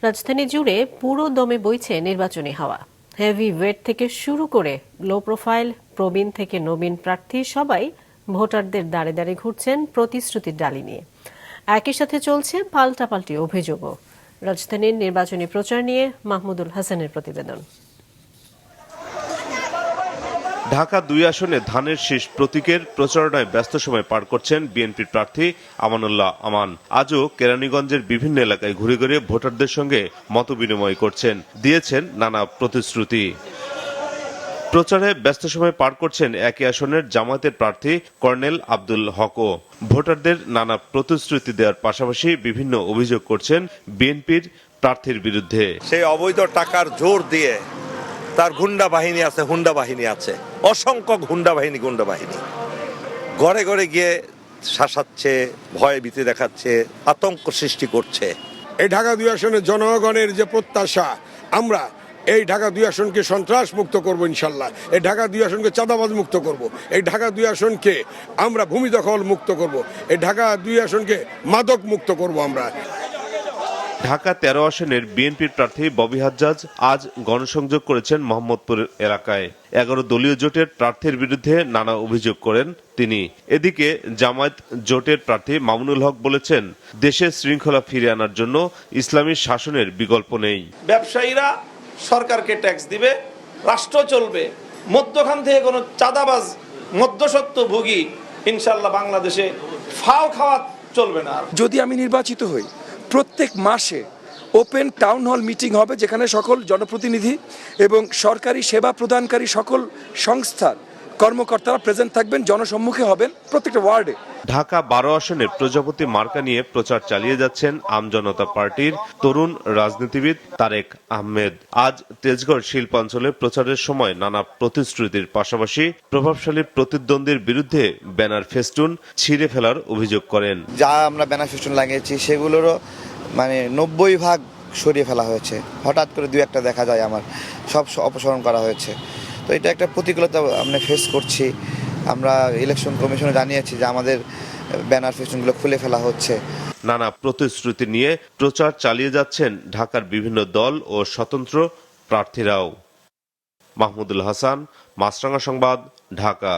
রাজধানী জুড়ে পুরো দমে বইছে নির্বাচনী হাওয়া। হেভি ওয়েট থেকে শুরু করে লো প্রোফাইল, প্রবীণ থেকে নবীন প্রার্থী সবাই ভোটারদের দাঁড়ে দাঁড়ে ঘুরছেন প্রতিশ্রুতির ডালি নিয়ে। একই সাথে চলছে পাল্টাপাল্টি অভিযোগও। রাজধানীর নির্বাচনী প্রচার নিয়ে মাহমুদুল হাসানের প্রতিবেদন। ঢাকা ২ আসনে ধানের শীষ প্রতীকের প্রচারণায় ব্যস্ত সময় পার করছেন বিএনপির প্রার্থী আমানুল্লাহ আমান। আজও কেরানীগঞ্জের বিভিন্ন এলাকায় ঘুরে ঘুরে ভোটারদের সঙ্গে মতবিনিময় করছেন, দিয়েছেন নানা প্রতিশ্রুতি। প্রচারে ব্যস্ত সময় পার করছেন একই আসনের জামায়াতের প্রার্থী কর্নেল আব্দুল হকও। ভোটারদের নানা প্রতিশ্রুতি দেওয়ার পাশাপাশি বিভিন্ন অভিযোগ করছেন বিএনপির প্রার্থীর বিরুদ্ধে। সেই অবৈধ টাকার জোর দিয়ে তার গুন্ডা বাহিনী আছে, হুন্ডা বাহিনী আছে, অসংখ্য গুন্ডা বাহিনী ঘরে ঘরে গিয়ে শাসাচ্ছে, ভয় ভীতি দেখাচ্ছে, আতঙ্ক সৃষ্টি করছে। এই ঢাকা ২ আসনের জনগণের যে প্রত্যাশা, আমরা এই ঢাকা ২ আসনকে সন্ত্রাস মুক্ত করব ইনশাল্লাহ। এই ঢাকা ২ আসনকে চাঁদাবাজ মুক্ত করব। এই ঢাকা ২ আসনকে আমরা ভূমি দখল মুক্ত করব। এই ঢাকা ২ আসনকে মাদক মুক্ত করব আমরা। ঢাকা ১৩ আসনের বিএনপির প্রার্থী ববি হাজ্জাজ আজ গণসংযোগ করেছেন মোহাম্মদপুর এলাকায়। ১১ দলীয় জোটের প্রার্থীর বিরুদ্ধে নানা অভিযোগ করেন তিনি। এদিকে জামায়াত জোটের প্রার্থী মামুনুল হক বলেছেন, দেশে শৃঙ্খলা ফিরিয়ে আনার জন্য ইসলামী শাসনের বিকল্প নেই। ব্যবসায়ীরা সরকারকে ট্যাক্স দিবে, রাষ্ট্র চলবে, মধ্যখান থেকে কোনো চাঁদাবাজ মধ্যস্বত্বভোগী ইনশাল্লাহ বাংলাদেশে ফাও খাওয়া চলবে না। যদি আমি নির্বাচিত হই, প্রত্যেক মাসে ওপেন টাউন হল মিটিং হবে, যেখানে সকল জনপ্রতিনিধি এবং সরকারি সেবা প্রদানকারী সকল সংস্থার কর্মকর্তারা প্রেজেন্ট থাকবেন, জনসম্মুখে হবেন প্রত্যেকটা ওয়ার্ডে। ঢাকা ১২ আসনের প্রজাপতি মার্কা নিয়ে প্রচার চালিয়ে যাচ্ছেন আমজনতা পার্টির তরুণ রাজনীতিবিদ তারেক আহমেদ। আজ তেজগাঁও শিল্পাঞ্চলে প্রচারের সময় নানা প্রতিশ্রুতির পাশাপাশি প্রভাবশালী প্রতিদ্বন্দ্বীর বিরুদ্ধে ব্যানার ফেস্টুন ছিঁড়ে ফেলার অভিযোগ করেন। যা আমরা ব্যানার ফেস্টুন লাগিয়েছি সেগুলোরও ৯০% সরিয়ে ফেলা হয়েছে। হঠাৎ করে ২-১টা দেখা যায়, আমার সব অপসারণ করা হয়েছে। তো এটা একটা প্রতিকূলতা আমরা ফেস করছি। আমরা ইলেকশন কমিশনে জানিয়েছি যে আমাদের ব্যানার ফেস্টুনগুলো খুলে ফেলা হচ্ছে। নানা প্রতিশ্রুতি নিয়ে প্রচার চালিয়ে যাচ্ছেন ঢাকার বিভিন্ন দল ও স্বতন্ত্র প্রার্থীরাও। মাহমুদুল হাসান, মাছরাঙা সংবাদ, ঢাকা।